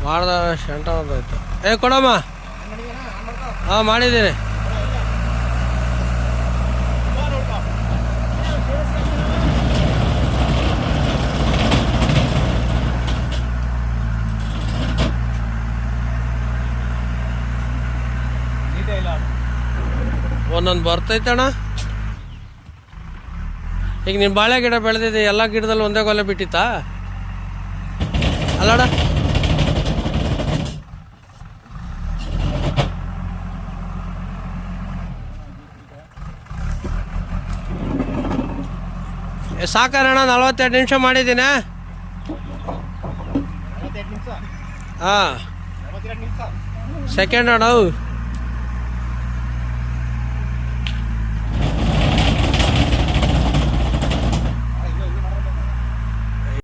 ಮಾಡ್ದ ಶಂಟ ಒಂದಾಯ್ತು. ಕೊಡಮ್ಮ. ಹಾಂ ಮಾಡಿದ್ದೀನಿ. ಒಂದೊಂದು ಬರ್ತೈತಣ್ಣ. ಈಗ ನೀನು ಬಾಳೆ ಗಿಡ ಬೆಳೆದಿದ್ದೆ, ಎಲ್ಲ ಗಿಡದಲ್ಲಿ ಒಂದೇ ಕೊಲೆ ಬಿಟ್ಟಿತ್ತಾ ಅಲ್ಲಡ? ಸಾಕಣ್ಣ, 42 ನಿಮಿಷ ಮಾಡಿದ್ದೀನಿ. ಹಾಂ ಸೆಕೆಂಡ್ ಅಣ್ಣ.